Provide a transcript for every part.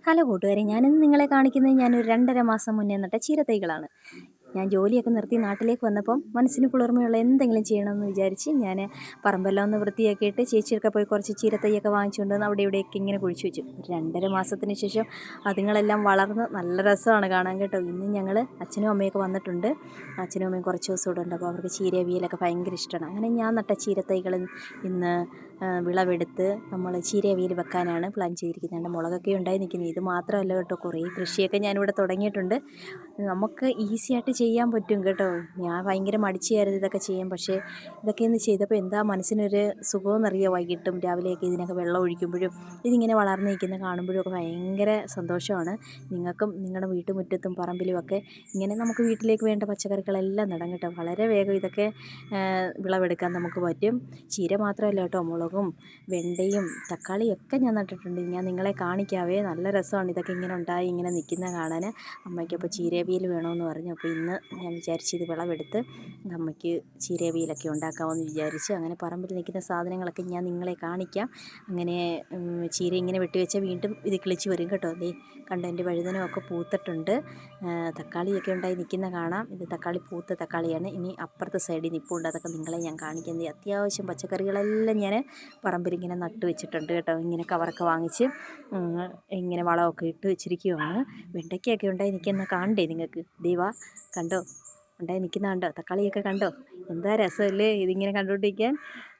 Hello കൂട്ടുകാരെ, ഞാനിന്ന് നിങ്ങളെ കാണിക്കുന്നത് ഞാനൊരു 2.5 മാസം മുന്നേ നട്ട ചീരത്തൈകളാണ്. ഞാൻ ജോലിയൊക്കെ നിർത്തി നാട്ടിലേക്ക് വന്നപ്പം മനസ്സിന് കുളിർമയുള്ള എന്തെങ്കിലും ചെയ്യണമെന്ന് വിചാരിച്ച് ഞാൻ പറമ്പെല്ലാം ഒന്ന് വൃത്തിയാക്കിയിട്ട് ചേച്ചിയൊക്കെ പോയി കുറച്ച് ചീരത്തൈയൊക്കെ വാങ്ങിച്ചുകൊണ്ട് വന്ന് അവിടെ ഇവിടെയൊക്കെ ഇങ്ങനെ കുഴിച്ചു വെച്ചു. 2.5 മാസത്തിന് ശേഷം അതുങ്ങളെല്ലാം വളർന്ന് നല്ല രസമാണ് കാണാൻ കേട്ടോ. ഇന്ന് ഞങ്ങൾ അച്ഛനും അമ്മയൊക്കെ വന്നിട്ടുണ്ട്. അച്ഛനും അമ്മയും കുറച്ച് ദിവസം ഇവിടെ ഉണ്ട്. അപ്പോൾ അവർക്ക് ചീരവിയലൊക്കെ ഭയങ്കര ഇഷ്ടമാണ്. അങ്ങനെ ഞാൻ നട്ട ചീരത്തൈകൾ ഇന്ന് വിളവെടുത്ത് നമ്മൾ ചീരവിയൽ വെക്കാനാണ് പ്ലാൻ ചെയ്തിരിക്കുന്നത്. മുളകൊക്കെ ഉണ്ടായി നിൽക്കുന്നത്. ഇത് മാത്രമല്ല കേട്ടോ, കുറേ കൃഷിയൊക്കെ ഞാനിവിടെ തുടങ്ങിയിട്ടുണ്ട്. നമുക്ക് ഈസിയായിട്ട് ചെയ്യാൻ പറ്റും കേട്ടോ. ഞാൻ ഭയങ്കര മടിച്ചായിരുന്നു ഇതൊക്കെ ചെയ്യാൻ. പക്ഷേ ഇതൊക്കെ ഒന്ന് ചെയ്തപ്പോൾ എന്താ മനസ്സിനൊരു സുഖമെന്നറിയോ. വൈകിട്ടും രാവിലെയൊക്കെ ഇതിനൊക്കെ വെള്ളം ഒഴിക്കുമ്പോഴും ഇതിങ്ങനെ വളർന്നു നിൽക്കുന്ന കാണുമ്പോഴും ഒക്കെ ഭയങ്കര സന്തോഷമാണ്. നിങ്ങൾക്കും നിങ്ങളുടെ വീട്ടുമുറ്റത്തും പറമ്പിലും ഒക്കെ ഇങ്ങനെ നമുക്ക് വീട്ടിലേക്ക് വേണ്ട പച്ചക്കറികളെല്ലാം നടാം കേട്ടോ. വളരെ വേഗം ഇതൊക്കെ വിളവെടുക്കാൻ നമുക്ക് പറ്റും. ചീര മാത്രമല്ല കേട്ടോ, മുളകും വെണ്ടയും തക്കാളിയും ഒക്കെ ഞാൻ നട്ടിട്ടുണ്ട്. ഞാൻ നിങ്ങളെ കാണിക്കാവേ. നല്ല രസമാണ് ഇതൊക്കെ ഇങ്ങനെ ഉണ്ടായി ഇങ്ങനെ നിൽക്കുന്ന കാണാൻ. അമ്മയ്ക്കപ്പോൾ ചീരവിയൽ വേണമെന്ന് പറഞ്ഞു. അപ്പോൾ ഇന്ന് ഞാൻ വിചാരിച്ച് ഇത് വിളവെടുത്ത് അമ്മയ്ക്ക് ചീരവിയലൊക്കെ ഉണ്ടാക്കാമെന്ന് വിചാരിച്ച് അങ്ങനെ പറമ്പിൽ നിൽക്കുന്ന സാധനങ്ങളൊക്കെ ഞാൻ നിങ്ങളെ കാണിക്കാം. അങ്ങനെ ചീര ഇങ്ങനെ വെട്ടിവെച്ചാൽ വീണ്ടും ഇത് കിളിച്ച് വരും കേട്ടോ. ദേ കണ്ടോ, എൻ്റെ വഴുതനമൊക്കെ പൂത്തിട്ടുണ്ട്. തക്കാളിയൊക്കെ ഉണ്ടായി നിൽക്കുന്ന കാണാം. ഇത് തക്കാളി പൂത്ത തക്കാളിയാണ്. ഇനി അപ്പുറത്തെ സൈഡിൽ നിൽപ്പുണ്ട്, അതൊക്കെ നിങ്ങളെ ഞാൻ കാണിക്കുന്നത്. അത്യാവശ്യം പച്ചക്കറികളെല്ലാം ഞാൻ പറമ്പിലിങ്ങനെ നട്ട് വെച്ചിട്ടുണ്ട് കേട്ടോ. ഇങ്ങനെ കവറൊക്കെ വാങ്ങിച്ച് ഇങ്ങനെ വളമൊക്കെ ഇട്ട് വെച്ചിരിക്കുകയാണ്. വെണ്ടയ്ക്കൊക്കെ ഉണ്ടായി നിൽക്കുന്ന കാണണ്ടേ നിങ്ങൾക്ക്? ദൈവാ കണ്ടോ, ഉണ്ടായി നിൽക്കുന്ന കണ്ടോ? തക്കാളിയൊക്കെ കണ്ടോ? എന്താ രസമല്ലേ ഇതിങ്ങനെ കണ്ടുകൊണ്ടിരിക്കാൻ.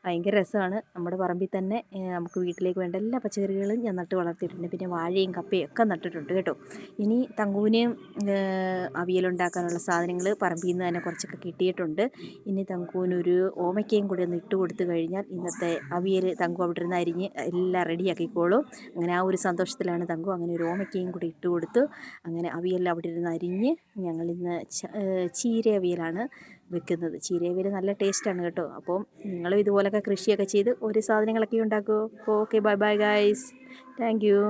ഭയങ്കര രസമാണ്. നമ്മുടെ പറമ്പിൽ തന്നെ നമുക്ക് വീട്ടിലേക്ക് വേണ്ട എല്ലാ പച്ചക്കറികളും ഞാൻ നട്ട് വളർത്തിയിട്ടുണ്ട്. പിന്നെ വാഴയും കപ്പയും ഒക്കെ നട്ടിട്ടുണ്ട് കേട്ടോ. ഇനി തങ്കുവിന് അവിയലുണ്ടാക്കാനുള്ള സാധനങ്ങൾ പറമ്പിൽ നിന്ന് തന്നെ കുറച്ചൊക്കെ കിട്ടിയിട്ടുണ്ട്. ഇനി തങ്കുവിനൊരു ഓമയ്ക്കയും കൂടി ഒന്ന് ഇട്ട് കൊടുത്തു കഴിഞ്ഞാൽ ഇന്നത്തെ അവിയൽ തങ്കു അവിടെ ഇരുന്ന് അരിഞ്ഞ് എല്ലാം റെഡിയാക്കിക്കോളും. അങ്ങനെ ആ ഒരു സന്തോഷത്തിലാണ് തങ്കു. അങ്ങനെ ഒരു ഓമയ്ക്കയും കൂടി ഇട്ട് കൊടുത്തു. അങ്ങനെ അവിയലെല്ലാം അവിടെ ഇരുന്ന് അരിഞ്ഞ് ഞങ്ങളിന്ന് ചീര അവിയലാണ് വെക്കുന്നത്. ചീരവിയൽ നല്ല ടേസ്റ്റാണ് കേട്ടോ. അപ്പം നിങ്ങളും ഇതുപോലൊക്കെ കൃഷിയൊക്കെ ചെയ്ത് ഒരു സാധനങ്ങളൊക്കെ ഉണ്ടാക്കുമോ? അപ്പോൾ okay, bye bye guys, thank you.